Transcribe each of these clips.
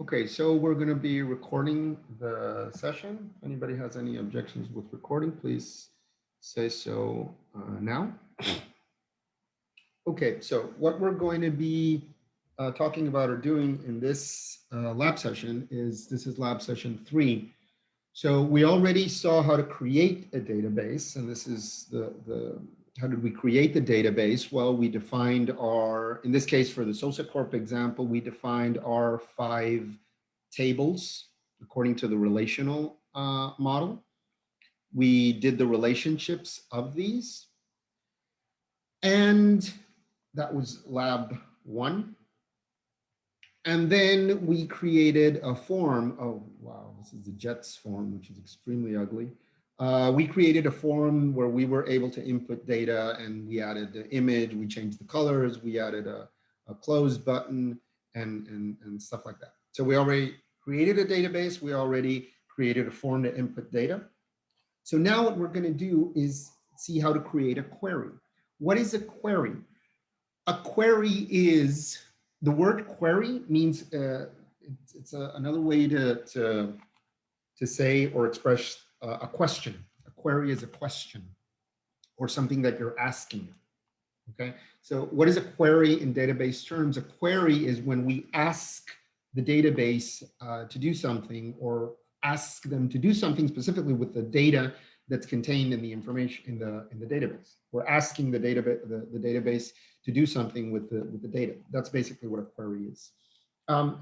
Okay, so we're going to be recording the session. If anybody has any objections with recording, please say so now. Okay, so what we're going to be talking about or doing in this lab session is, this is lab session 3. So we already saw how to create a database, and this is how did we create the database? Well, we defined our, in this case for the SOSACorp example, we defined our 5 tables according to the relational model. We did the relationships of these, and that was lab 1. And then we created a form. Oh, wow, this is the JETS form, which is extremely ugly. We created a form where we were able to input data, and we added the image, we changed the colors, we added a close button and stuff like that. So we already created a database, we already created a form to input data. So now what we're going to do is see how to create a query. What is a query? A query is, the word query means it's another way to say or express a question. A query is a question or something that you're asking. Okay, so what is a query in database terms? A query is when we ask the database to do something, or ask them to do something specifically with the data that's contained in the information in the database. We're asking the database to do something with the data. That's basically what a query is.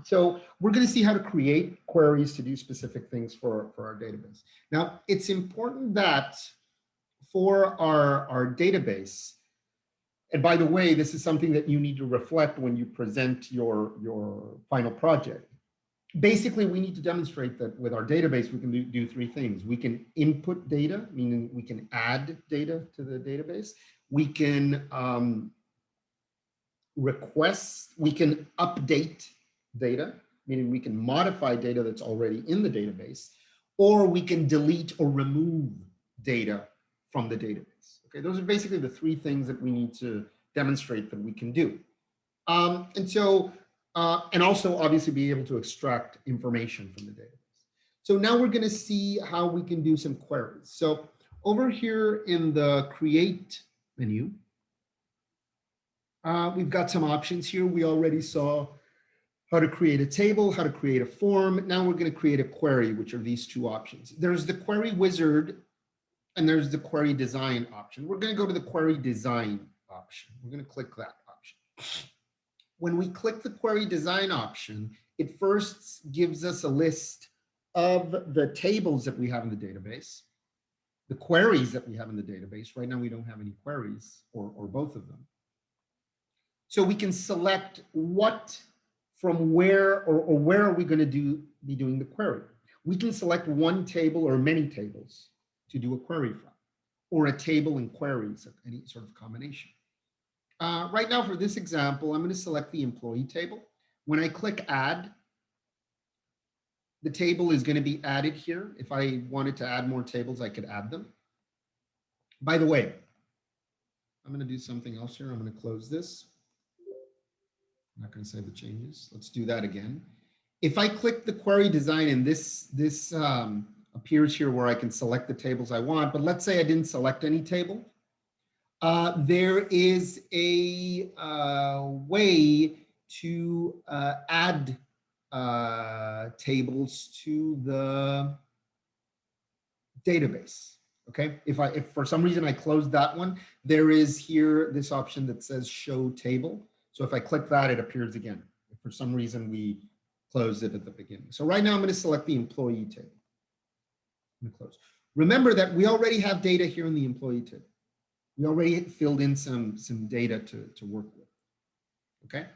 So we're going to see how to create queries to do specific things for our database. Now, it's important that for our database, and by the way, this is something that you need to reflect when you present your final project. Basically, we need to demonstrate that with our database, we can do 3 things. We can input data, meaning we can add data to the database. We can request, we can update data, meaning we can modify data that's already in the database, or we can delete or remove data from the database. Okay, those are basically the 3 things that we need to demonstrate that we can do. And also obviously be able to extract information from the database. So now we're going to see how we can do some queries. So over here in the create menu, we've got some options here. We already saw how to create a table, how to create a form. Now we're going to create a query, which are these 2 options. There's the query wizard and there's the query design option. We're going to go to the query design option. We're going to click that option. When we click the query design option, it first gives us a list of the tables that we have in the database, the queries that we have in the database. Right now, we don't have any queries or both of them. So we can select what, from where, or where are we going to be doing the query. We can select one table or many tables to do a query from, or a table and queries of any sort of combination. Right now, for this example, I'm going to select the employee table. When I click add, the table is going to be added here. If I wanted to add more tables, I could add them. By the way, I'm going to do something else here. I'm going to close this. I'm not going to save the changes. Let's do that again. If I click the query design, and this appears here where I can select the tables I want, but let's say I didn't select any table. There is a way to add tables to the database. Okay, if for some reason I closed that one, there is here this option that says show table. So if I click that, it appears again. If for some reason we closed it at the beginning. So right now I'm going to select the employee table. I'm going to close. Remember that we already have data here in the employee table. We already filled in some data to work with. Okay.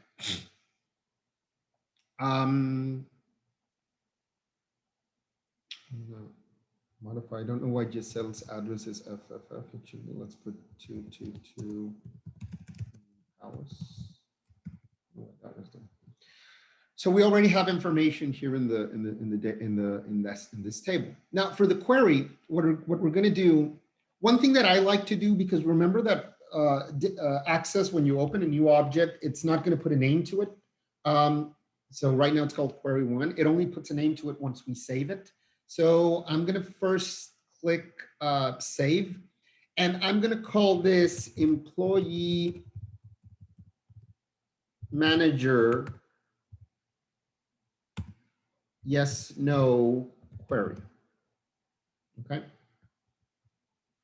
Modify. I don't know why Giselle's address is FFF. It should be. Let's put 222 hours. Oh, that was done. So we already have information here in this table. Now for the query, what we're going to do. One thing that I like to do, because remember that Access, when you open a new object, it's not going to put a name to it. So right now it's called query one. It only puts a name to it once we save it. So I'm going to first click save, and I'm going to call this employee manager yes, no query. Okay.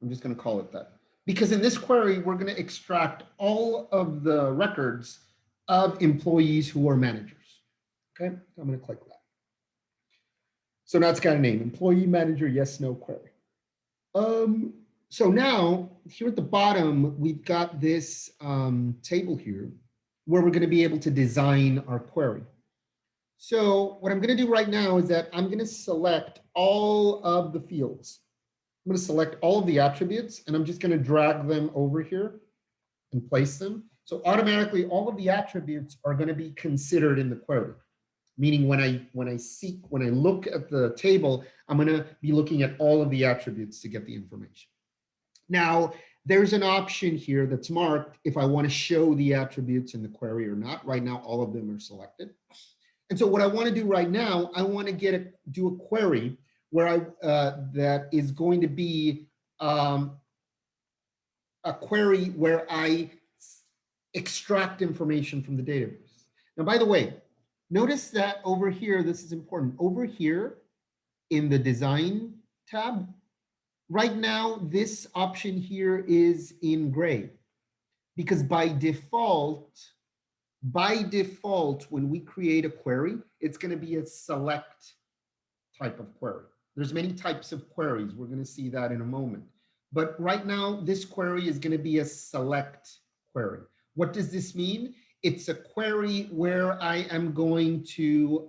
I'm just going to call it that. Because in this query, we're going to extract all of the records of employees who are managers. Okay, I'm going to click that. So now it's got a name, employee manager, yes, no query. So now here at the bottom, we've got this table here where we're going to be able to design our query. So what I'm going to do right now is that I'm going to select all of the fields. I'm going to select all of the attributes, and I'm just going to drag them over here and place them. So automatically, all of the attributes are going to be considered in the query. Meaning when I look at the table, I'm going to be looking at all of the attributes to get the information. Now, there's an option here that's marked if I want to show the attributes in the query or not. Right now, all of them are selected. And so what I want to do right now, I want to do a query where that is going to be a query where I extract information from the database. Now, by the way, notice that over here, this is important. Over here in the design tab, right now, this option here is in gray because by default, when we create a query, it's going to be a select type of query. There's many types of queries. We're going to see that in a moment. But right now, this query is going to be a select query. What does this mean? It's a query where I am going to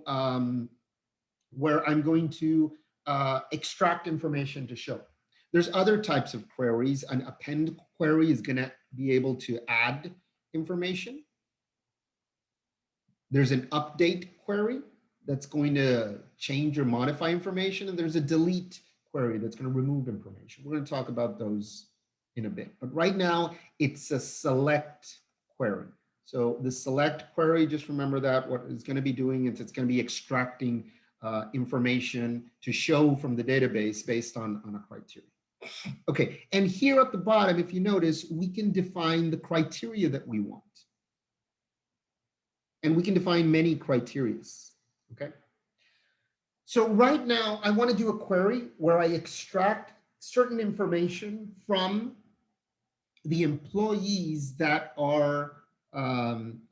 extract information to show. There's other types of queries. An append query is going to be able to add information. There's an update query that's going to change or modify information, and there's a delete query that's going to remove information. We're going to talk about those in a bit. But right now, it's a select query. So the select query, just remember that what it's going to be doing is it's going to be extracting information to show from the database based on a criteria. Okay, and here at the bottom, if you notice, we can define the criteria that we want. And we can define many criterias, okay? So right now, I want to do a query where I extract certain information from the employees that are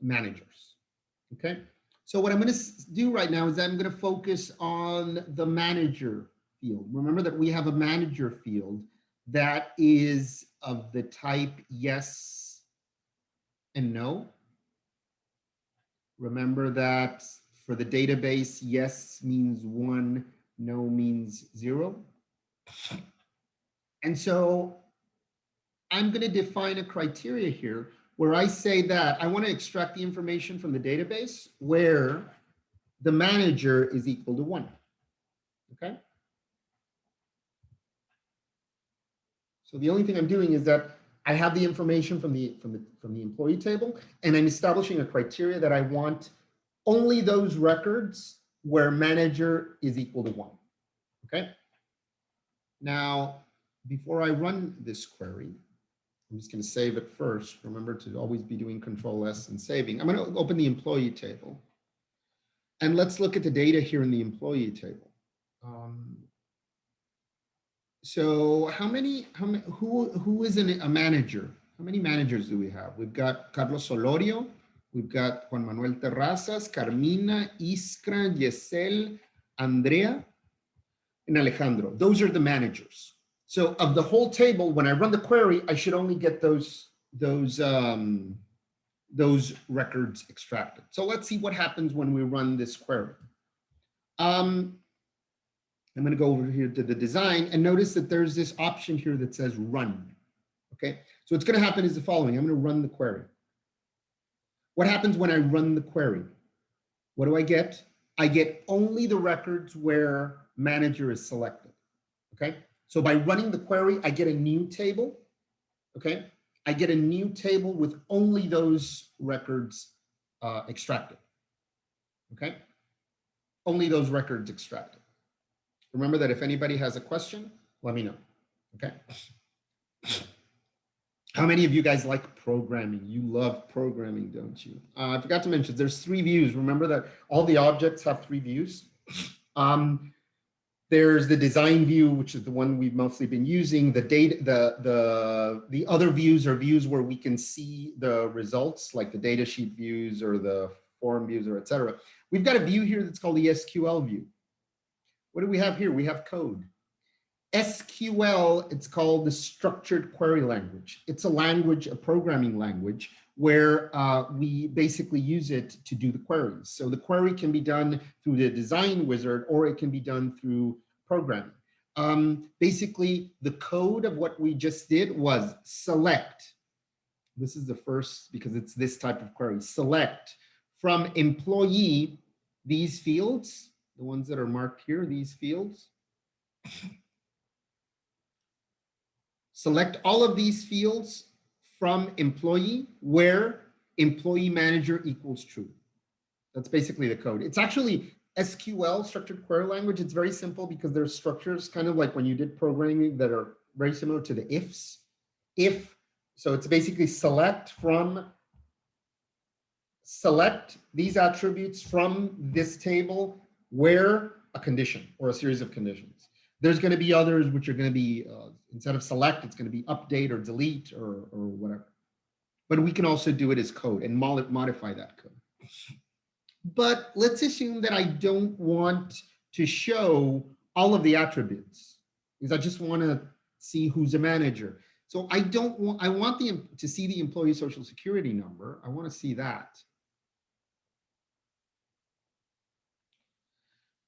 managers, okay? So what I'm going to do right now is I'm going to focus on the manager field. Remember that we have a manager field that is of the type yes and no. Remember that for the database, yes means 1, no means 0. And so I'm going to define a criteria here where I say that I want to extract the information from the database where the manager is equal to 1. Okay. So the only thing I'm doing is that I have the information from the employee table, and I'm establishing a criteria that I want only those records where manager is equal to 1. Okay. Now, before I run this query, I'm just going to save it first. Remember to always be doing Control S and saving. I'm going to open the employee table. And let's look at the data here in the employee table. So who is a manager? How many managers do we have? We've got Carlos Solorio. We've got Juan Manuel Terrazas, Carmina, Iskra, Yesel, Andrea, and Alejandro. Those are the managers. So of the whole table, when I run the query, I should only get those records extracted. So let's see what happens when we run this query. I'm going to go over here to the design and notice that there's this option here that says run. Okay, so what's going to happen is the following. I'm going to run the query. What happens when I run the query? What do I get? I get only the records where manager is selected. Okay, so by running the query, I get a new table. Okay, I get a new table with only those records extracted. okay? Only those records extracted. Remember that if anybody has a question, let me know, okay? How many of you guys like programming? You love programming, don't you? I forgot to mention, there's 3 views. Remember that all the objects have 3 views. There's the design view, which is the one we've mostly been using. The data, the other views are views where we can see the results, like the data sheet views or the form views or etc. We've got a view here that's called the SQL view. What do we have here? We have code. SQL, it's called the structured query language. It's a language, a programming language, where we basically use it to do the queries. So the query can be done through the design wizard, or it can be done through programming. Basically, the code of what we just did was select. This is the first, because it's this type of query. Select from employee these fields, the ones that are marked here, these fields. Select all of these fields from employee where employee manager equals true. That's basically the code. It's actually SQL, structured query language. It's very simple because there's structures kind of like when you did programming that are very similar to the ifs. If, so it's basically select these attributes from this table where a condition or a series of conditions. There's going to be others which are going to be, instead of select, it's going to be update or delete or whatever. But we can also do it as code and modify that code. But let's assume that I don't want to show all of the attributes because I just want to see who's a manager. So I want to see the employee social security number. I want to see that.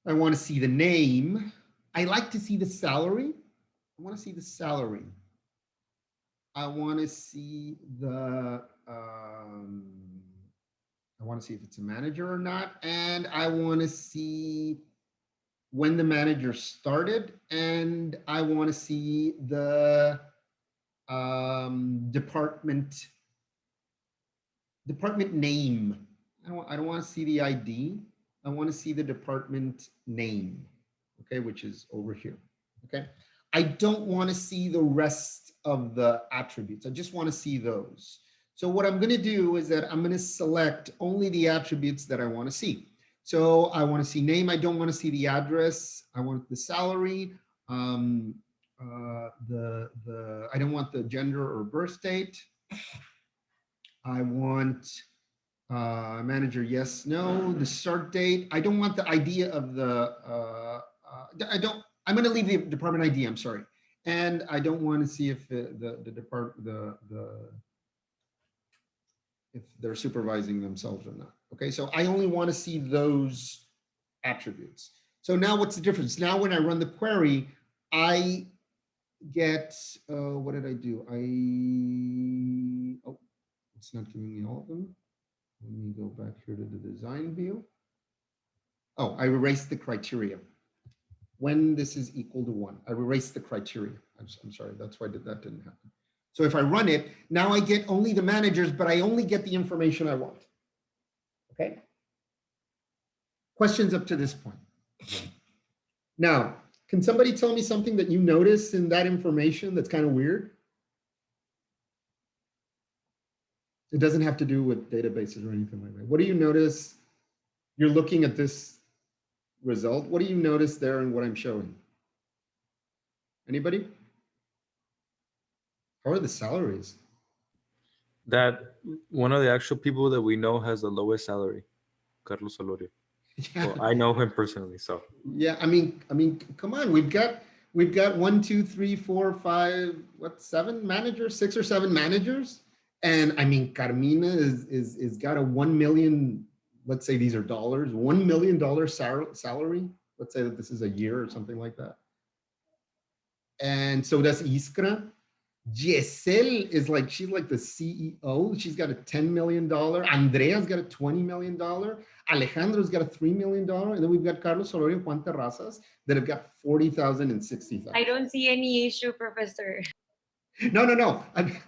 I want to see the name. I like to see the salary. I want to see the salary. I want to see the, I want to see if it's a manager or not. And I want to see when the manager started. And I want to see the department name. I don't want to see the ID. I want to see the department name, okay, which is over here, okay? I don't want to see the rest of the attributes. I just want to see those. So what I'm going to do is that I'm going to select only the attributes that I want to see. So I want to see name. I don't want to see the address. I want the salary. I don't want the gender or birth date. I want manager, yes, no. The start date. I don't want the idea of the, I'm going to leave the department ID, I'm sorry. And I don't want to see if if they're supervising themselves or not. Okay, so I only want to see those attributes. So now what's the difference? Now when I run the query, I get, what did I do? Oh, it's not giving me all of them. Let me go back here to the design view. Oh, I erased the criteria. When this is equal to 1, I erased the criteria. I'm sorry, that's why that didn't happen. So if I run it, now I get only the managers, but I only get the information I want. Okay? Questions up to this point? Now, can somebody tell me something that you notice in that information that's kind of weird? It doesn't have to do with databases or anything like that. What do you notice? You're looking at this result. What do you notice there in what I'm showing? Anybody? How are the salaries? That one of the actual people that we know has the lowest salary, Carlos Solorio. Yeah. Well, I know him personally, so. Yeah, I mean, come on, we've got 1, 2, 3, 4, 5, what, 7 managers, 6 or 7 managers, and I mean, Carmina is got a 1 million. Let's say these are dollars, $1 million salary. Let's say that this is a year or something like that. And so does Iskra. Giselle is like, she's like the CEO. She's got a $10 million. Andrea's got a $20 million. Alejandro's got a $3 million. And then we've got Carlos Solorio and Juan Terrazas that have got 40,000 and 60,000. I don't see any issue, Professor. No.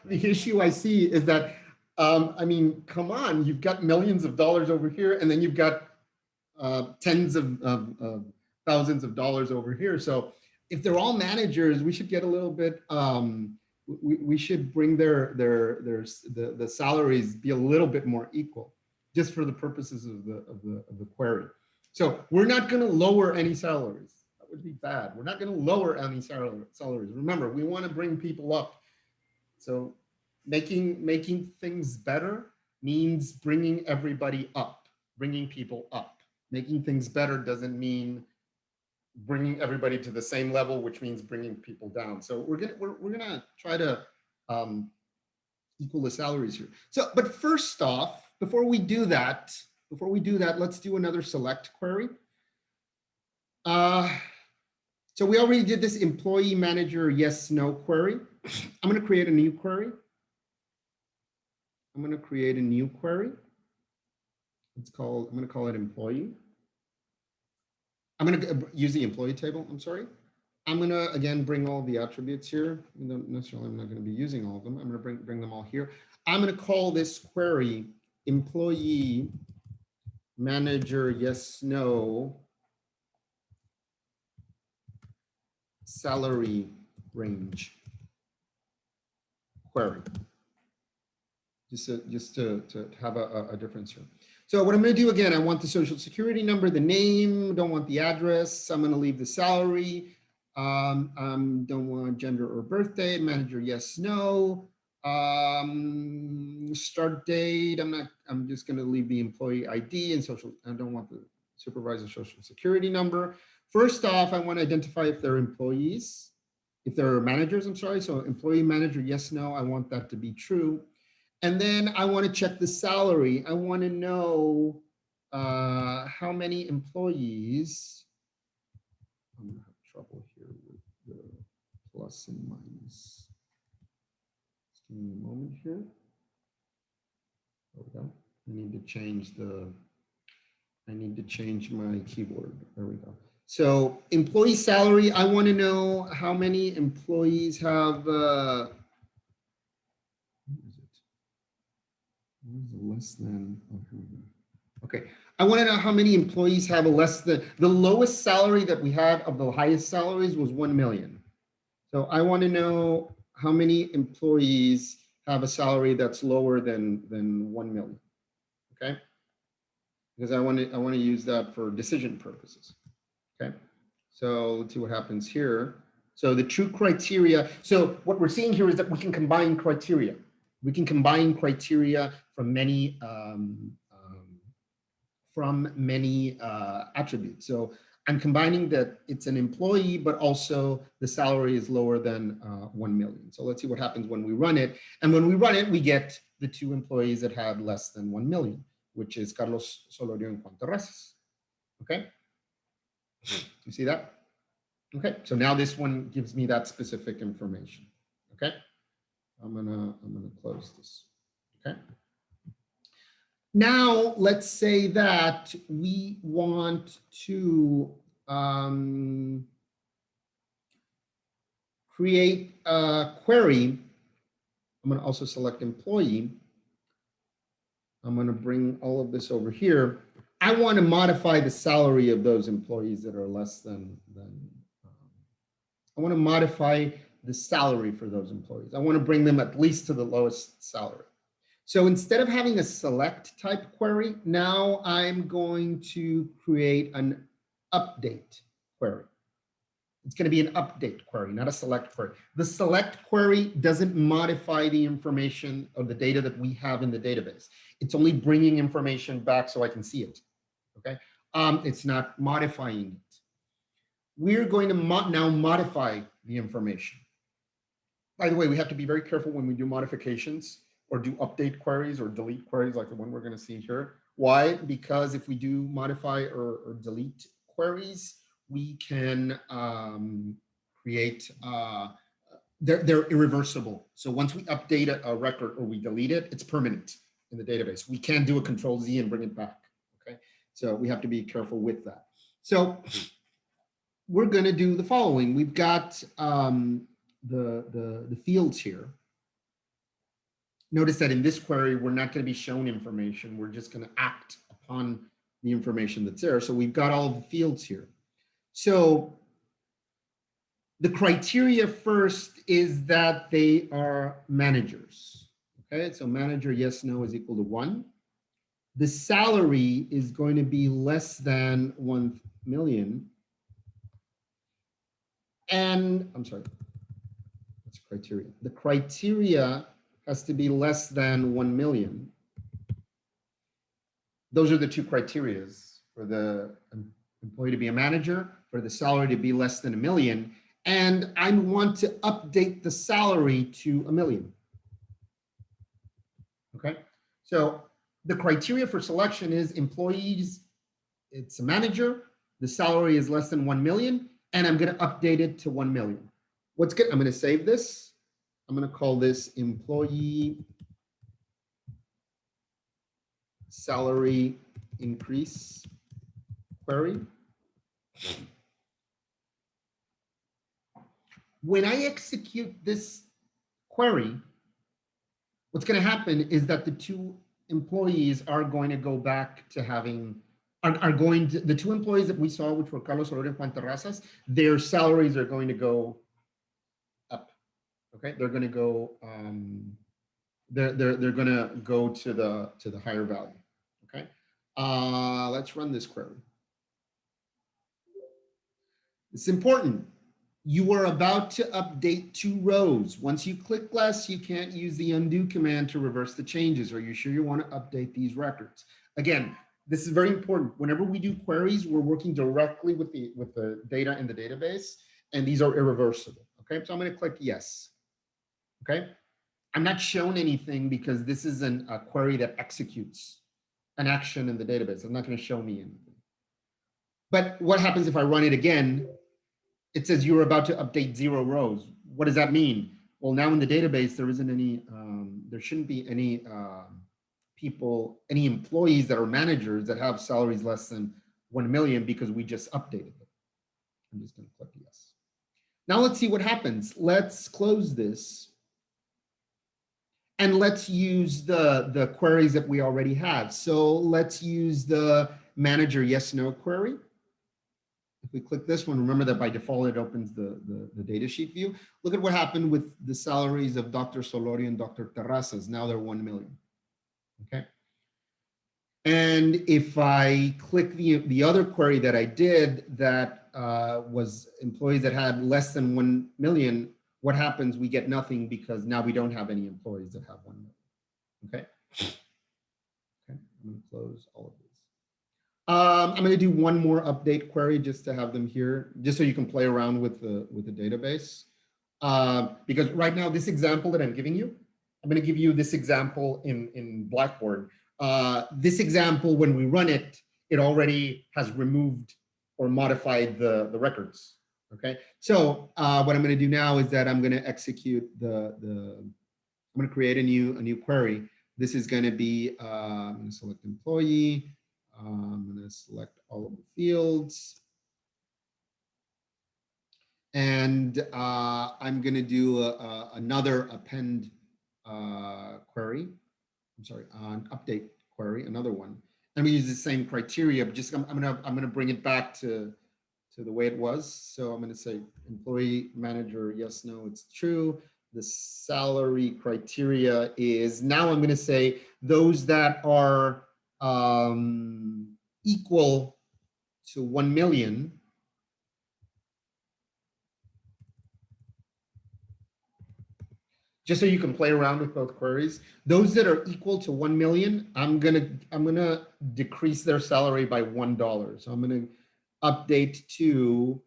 The issue I see is that, I mean, come on, you've got millions of dollars over here, and then you've got tens of thousands of dollars over here. So if they're all managers, we should get a little bit, we should bring the salaries be a little bit more equal, just for the purposes of the query. So we're not going to lower any salaries. That would be bad. We're not going to lower any salaries. Remember, we want to bring people up. So making things better means bringing everybody up, bringing people up. Making things better doesn't mean bringing everybody to the same level, which means bringing people down. So we're gonna try to equal the salaries here. So, but first off, before we do that, let's do another select query. So we already did this employee manager yes no query. I'm going to create a new query. I'm going to create a new query. I'm going to call it employee. I'm going to use the employee table. I'm sorry. I'm going to, again, bring all the attributes here. Not necessarily, I'm not going to be using all of them. I'm going to bring them all here. I'm going to call this query employee manager yes no salary range query. Just to have a difference here. So what I'm going to do, again, I want the social security number, the name, don't want the address. I'm going to leave the salary. Don't want gender or birthday. Manager yes no. Start date. I'm just going to leave the employee ID and social. I don't want the supervisor social security number. First off, I want to identify if they're employees, if they're managers, I'm sorry. So employee manager yes no. I want that to be true. And then I want to check the salary. I want to know how many employees. I'm going to have trouble here with the plus and minus. Just give me a moment here. There we go. I need to change my keyboard. There we go. So employee salary, I want to know how many employees have less than, oh, here we go. Okay, I want to know how many employees have a less than, the lowest salary that we had of the highest salaries was 1 million. So I want to know how many employees have a salary that's lower than 1 million. Okay, because I want to use that for decision purposes. Okay, so let's see what happens here. So the true criteria. So what we're seeing here is that we can combine criteria. We can combine criteria from many attributes. So I'm combining that it's an employee, but also the salary is lower than 1 million. So let's see what happens when we run it. And when we run it, we get the two employees that have less than 1 million, which is Carlos Solorio and Juan Terrazas. Okay, you see that? Okay, so now this one gives me that specific information. Okay, I'm gonna close this. Okay. Now let's say that we want to create a query. I'm going to also select employee. I'm going to bring all of this over here. I want to modify the salary of those employees that are less than I want to modify the salary for those employees. I want to bring them at least to the lowest salary. So instead of having a select type query, now I'm going to create an update query. It's going to be an update query, not a select query. The select query doesn't modify the information of the data that we have in the database. It's only bringing information back so I can see it. Okay, it's not modifying it. We're going to now modify the information. By the way, we have to be very careful when we do modifications or do update queries or delete queries like the one we're going to see here. Why? Because if we do modify or delete queries, we can create, they're irreversible. So once we update a record or we delete it, it's permanent in the database. We can't do a Control Z and bring it back. Okay, so we have to be careful with that. So we're going to do the following. We've got the fields here. Notice that in this query, we're not going to be shown information. We're just going to act upon the information that's there. So we've got all the fields here. So the criteria first is that they are managers. Okay, so manager, yes, no is equal to 1. The salary is going to be less than 1 million. And I'm sorry, that's criteria. The criteria has to be less than 1 million. Those are the two criterias for the employee to be a manager, for the salary to be less than 1 million. And I want to update the salary to 1 million. Okay, so the criteria for selection is employees, it's a manager, the salary is less than 1 million, and I'm going to update it to 1 million. What's good? I'm going to save this. I'm going to call this employee salary increase query. When I execute this query, what's going to happen is that the two employees are going to go back to having, the two employees that we saw, which were Carlos Solorio and Juan Terrazas, their salaries are going to go up. Okay, they're going to go, they're going to go to the higher value. Okay, let's run this query. It's important. You are about to update 2 rows. Once you click less, you can't use the undo command to reverse the changes. Are you sure you want to update these records? Again, this is very important. Whenever we do queries, we're working directly with the data in the database, and these are irreversible. Okay, so I'm going to click yes. Okay, I'm not shown anything because this is a query that executes an action in the database. It's not going to show me anything. But what happens if I run it again? It says you're about to update 0 rows. What does that mean? Well, now in the database, there isn't any, there shouldn't be any people, any employees that are managers that have salaries less than 1 million because we just updated them. I'm just going to click yes. Now let's see what happens. Let's close this. And let's use the queries that we already have. So let's use the manager yes, no query. If we click this one, remember that by default, it opens the data sheet view. Look at what happened with the salaries of Dr. Solorio and Dr. Terrazas. Now they're 1 million, okay? And if I click the other query that I did that was employees that had less than 1 million, what happens? We get nothing because now we don't have any employees that have 1 million, okay? Okay, I'm gonna close all of these. I'm going to do one more update query just to have them here, just so you can play around with the database. Because right now, this example that I'm giving you, I'm going to give you this example in Blackboard. This example, when we run it, it already has removed or modified the records. Okay, so what I'm going to do now is that I'm going to execute I'm going to create a new query. This is going to be I'm going to select employee. I'm going to select all of the fields. And I'm going to do another append query. I'm sorry, an update query, another one. And we use the same criteria, but just I'm going to bring it back to the way it was. So I'm going to say employee manager, yes, no, it's true. The salary criteria is, now I'm going to say those that are equal to 1 million. Just so you can play around with both queries. Those that are equal to 1 million, I'm gonna decrease their salary by $1. So I'm gonna update to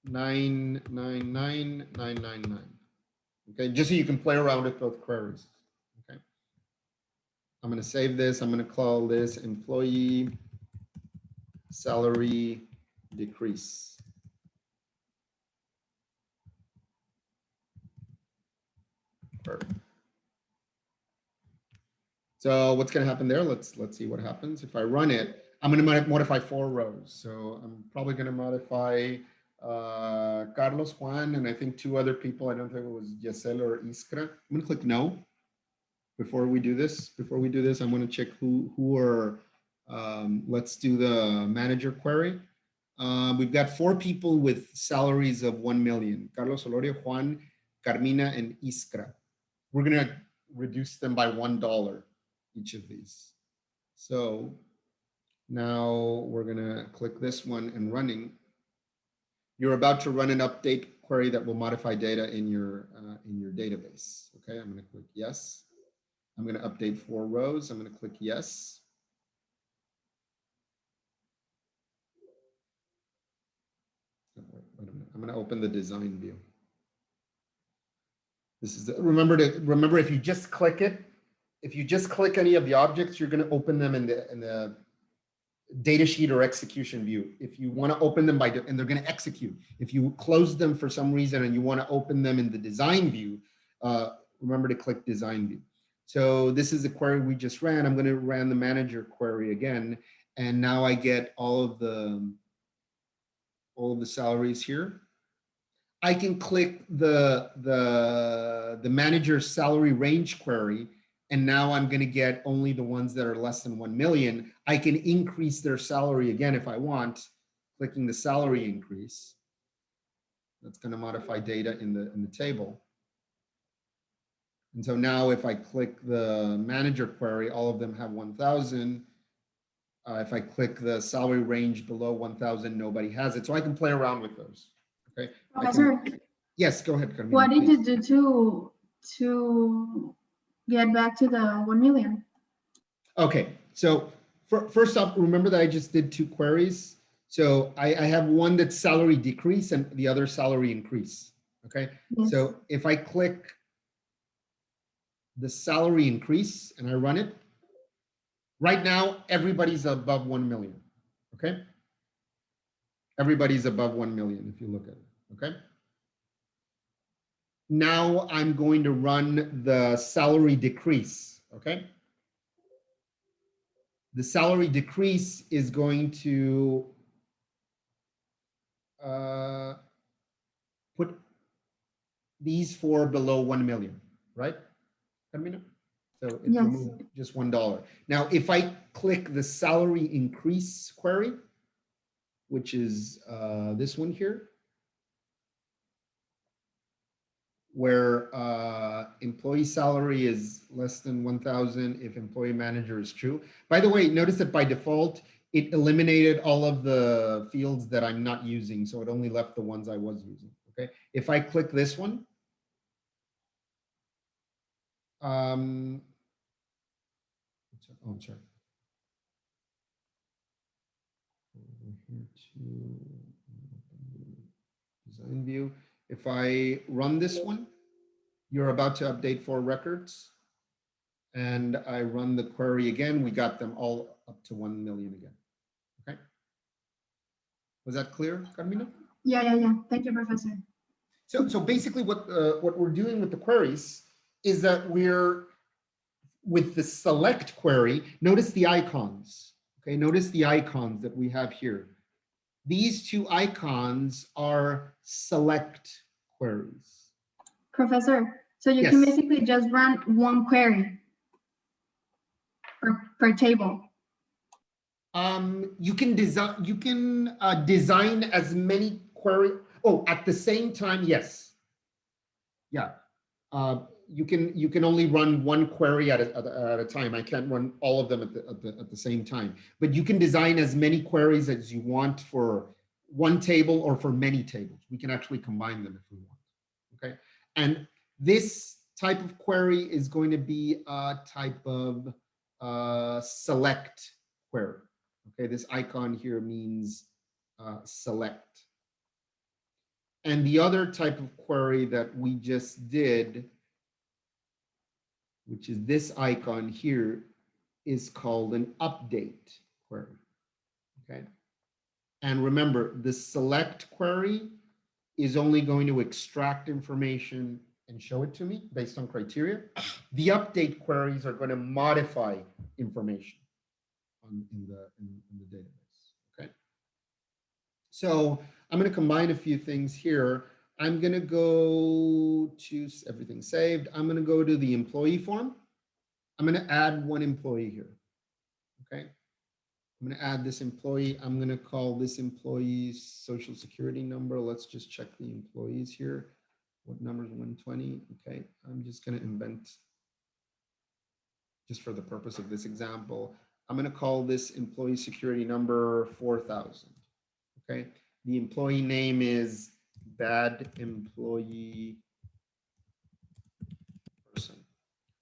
999,999. Okay, just so you can play around with both queries. Okay, I'm gonna save this. I'm gonna call this employee salary decrease. Perfect. So what's going to happen there? Let's see what happens. If I run it, I'm going to modify 4 rows. So I'm probably going to modify Carlos, Juan, and I think 2 other people. I don't think it was Yesel or Iskra. I'm going to click no. before we do this, I'm going to check who are, let's do the manager query. We've got 4 people with salaries of 1 million, Carlos Olorio, Juan, Carmina, and Iskra. We're going to reduce them by $1 each of these. So now we're going to click this one and running. You're about to run an update query that will modify data in your database. Okay, I'm going to click yes. I'm going to update 4 rows. I'm going to click yes. Oh, wait a minute. I'm going to open the design view. This is remember if you just click it, if you just click any of the objects, you're going to open them in the data sheet or execution view. If you want to open them and they're going to execute. If you close them for some reason and you want to open them in the design view, remember to click design view. So this is the query we just ran. I'm going to run the manager query again, and now I get all of the salaries here. I can click the manager salary range query, and now I'm going to get only the ones that are less than 1 million. I can increase their salary again if I want, clicking the salary increase. That's going to modify data in the table. And so now if I click the manager query, all of them have 1,000. If I click the salary range below 1,000, nobody has it. So I can play around with those. Okay. Professor, yes, go ahead, Carmina, what did please. you do to get back to the 1 million? Okay, so first off, remember that I just did 2 queries. So I have one that's salary decrease and the other salary increase. Okay, Yes. so if I click the salary increase and I run it, right now everybody's above 1 million. Okay, everybody's above 1 million if you look at it. Okay. Now I'm going to run the salary decrease. Okay. The salary decrease is going to put these 4 below 1 million, right, Carmina? So it Yes. removed just $1. Now, if I click the salary increase query, which is this one here, where employee salary is less than 1,000 if employee manager is true. By the way, notice that by default, it eliminated all of the fields that I'm not using. So it only left the ones I was using. Okay. If I click this one, oh, I'm sorry. Over here to design view. If I run this one, you're about to update 4 records. And I run the query again. We got them all up to 1 million again. Okay. Was that clear, Carmina? Yeah. Thank you, Professor. So basically what we're doing with the queries is that we're, with the select query, notice the icons. Okay, notice the icons that we have here. These 2 icons are select queries. Professor, so you Yes. can basically just run 1 query per table. You can design as many queries. Oh, at the same time, yes. Yeah. You can only run 1 query at a time. I can't run all of them at the same time. But you can design as many queries as you want for 1 table or for many tables. We can actually combine them if we want. Okay. And this type of query is going to be a type of select query. Okay, this icon here means select. And the other type of query that we just did, which is this icon here, is called an update query. Okay. And remember, the select query is only going to extract information and show it to me based on criteria. The update queries are going to modify information in the database. Okay. So I'm going to combine a few things here. I'm going to go to everything saved. I'm going to go to the employee form. I'm going to add one employee here. Okay. I'm going to add this employee. I'm going to call this employee's social security number. Let's just check the employees here. What number is 120? Okay. I'm just going to invent, just for the purpose of this example, I'm going to call this employee security number 4000. Okay. The employee name is bad employee person.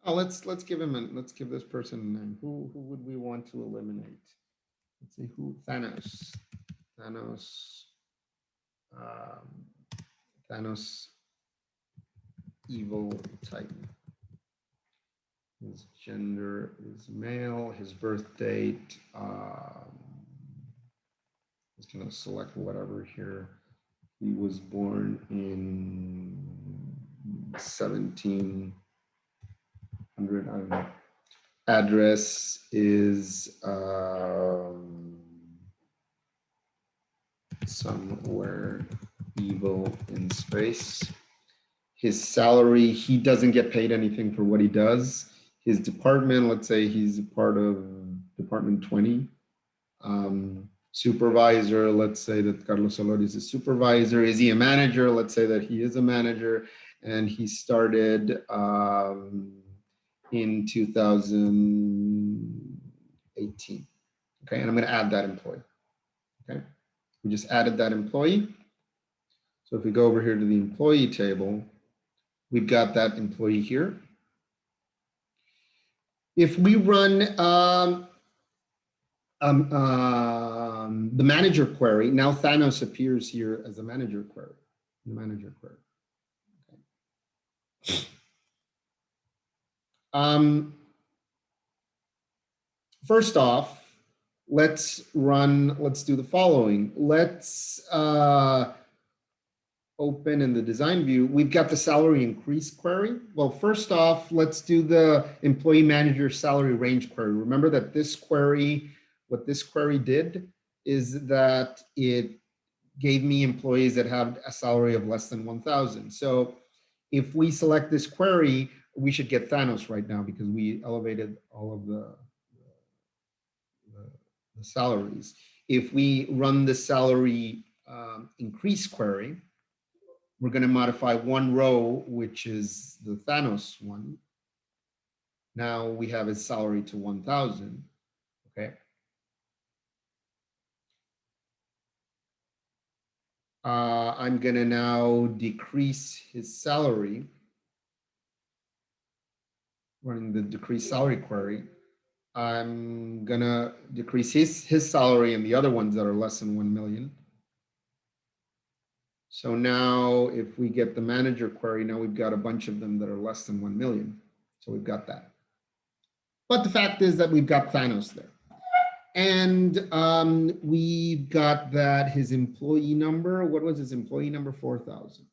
Oh, let's give him let's give this person a name. Who would we want to eliminate? Let's see who. Thanos. Thanos evil Titan. His gender is male. His birth date. Just gonna select whatever here. He was born in 1700. I don't know. Address is somewhere evil in space. His salary, he doesn't get paid anything for what he does. His department, let's say he's a part of department 20. Supervisor, let's say that Carlos Solorio is a supervisor. Is he a manager? Let's say that he is a manager, and he started in 2018. Okay, and I'm going to add that employee. Okay, we just added that employee. So if we go over here to the employee table, we've got that employee here. If we run the manager query, now Thanos appears here as a manager query. The manager query. Okay. First off, let's do the following. Let's open in the design view. We've got the salary increase query. Well, first off, let's do the employee manager salary range query. Remember that this query, what this query did is that it gave me employees that have a salary of less than 1,000. So if we select this query, we should get Thanos right now because we elevated all of the salaries. If we run the salary increase query, we're going to modify one row, which is the Thanos one. Now we have his salary to 1,000. Okay. I'm going to now decrease his salary. Running the decrease salary query. I'm going to decrease his salary and the other ones that are less than 1 million. So now if we get the manager query, now we've got a bunch of them that are less than 1 million. So we've got that. But the fact is that we've got Thanos there. And we've got that his employee number, what was his employee number? 4,000.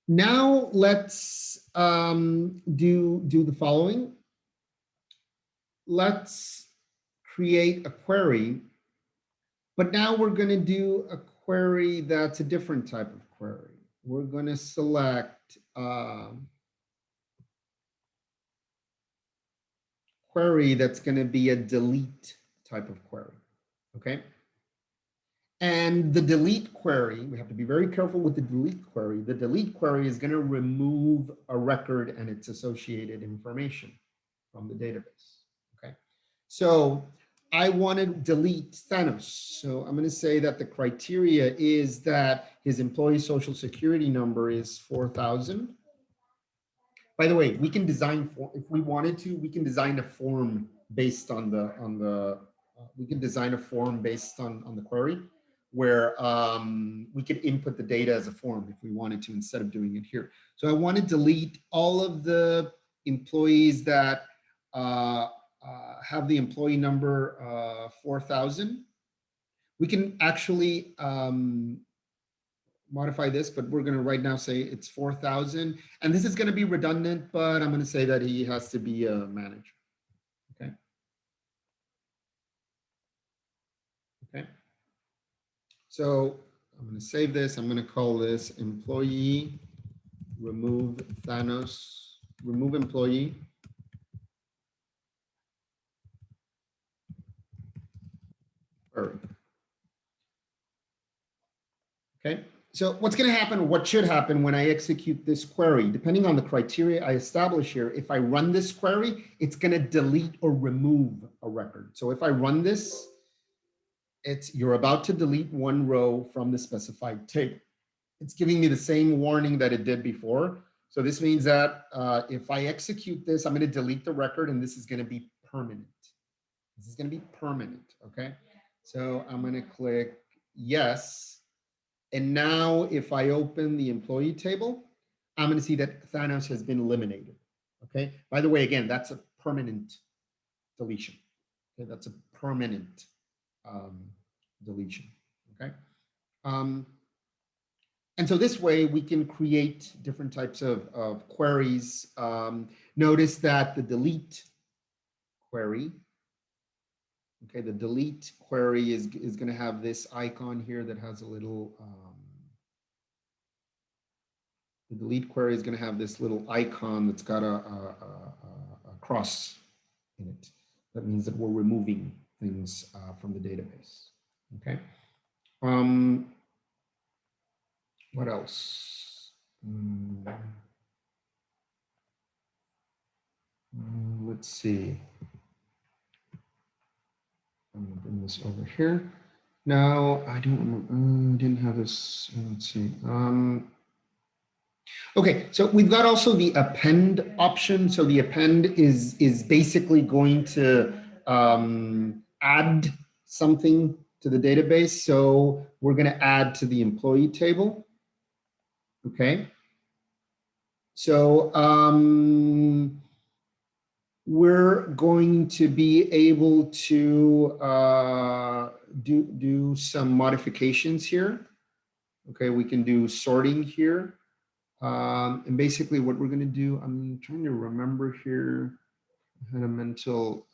Now let's do the following. Let's create a query, but now we're going to do a query that's a different type of query. We're going to select query that's going to be a delete type of query. Okay. And the delete query, we have to be very careful with the delete query. The delete query is going to remove a record and its associated information from the database. Okay. So I want to delete Thanos. So I'm going to say that the criteria is that his employee social security number is 4,000. By the way, we can design, if we wanted to, we can design a form based on the query where we could input the data as a form if we wanted to instead of doing it here. So I want to delete all of the employees that have the employee number 4,000. We can actually modify this, but we're going to right now say it's 4,000. And this is going to be redundant, but I'm going to say that he has to be a manager. Okay. Okay. So I'm going to save this. I'm going to call this employee remove Thanos, remove employee Okay, so what's going to happen, what should happen when I execute this query, depending on the criteria I establish here, if I run this query, it's going to delete or remove a record. So if I run this, you're about to delete one row from the specified table. It's giving me the same warning that it did before. So this means that if I execute this, I'm going to delete the record, and this is going to be permanent. This is going to be permanent, okay? So I'm going to click yes. And now if I open the employee table, I'm going to see that Thanos has been eliminated, okay? By the way, again, that's a permanent deletion. Okay, that's a permanent deletion, okay? And so this way we can create different types of queries. Notice that the delete query, okay, the delete query is going to have this icon here that has a little, the delete query is going to have this little icon that's got a cross in it. That means that we're removing things from the database, okay? What else? Let's see. I'm gonna bring this over here. Now, I don't remember, didn't have this, let's see. Okay, so we've got also the append option. So the append is basically going to add something to the database. So we're gonna add to the employee table, okay? So we're going to be able to do some modifications here. Okay, we can do sorting here. And basically what we're going to do, I'm trying to remember here, I had a mental,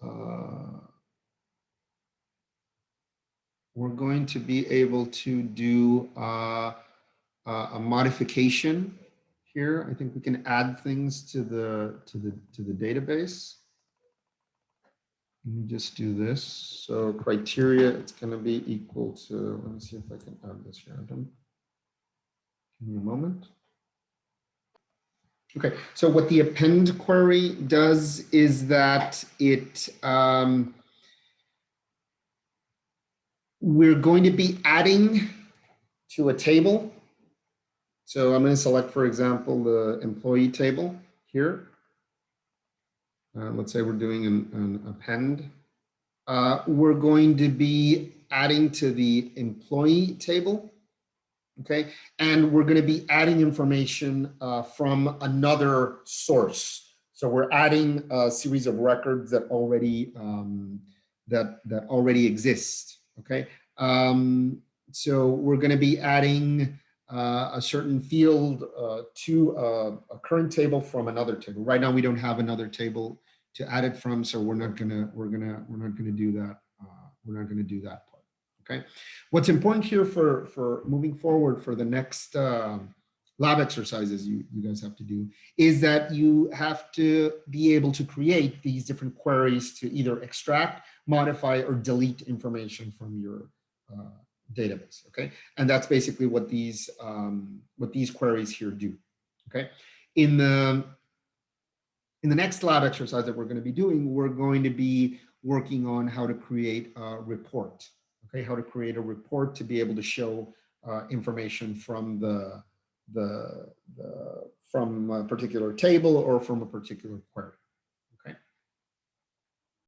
we're going to be able to do a modification here. I think we can add things to the database. Let me just do this. So criteria, it's going to be equal to, let me see if I can add this here. Give me a moment. Okay, so what the append query does is that it, we're going to be adding to a table. So I'm going to select, for example, the employee table here. Let's say we're doing an append. We're going to be adding to the employee table, okay? And we're going to be adding information from another source. So we're adding a series of records that already that already exist, okay? So we're going to be adding a certain field to a current table from another table. Right now, we don't have another table to add it from, so we're not gonna do that. We're not gonna do that part. Okay. What's important here for moving forward for the next lab exercises you guys have to do is that you have to be able to create these different queries to either extract, modify, or delete information from your database. Okay, and that's basically what these queries here do. Okay, in the next lab exercise that we're going to be doing, we're going to be working on how to create a report. Okay, how to create a report to be able to show information from from a particular table or from a particular query.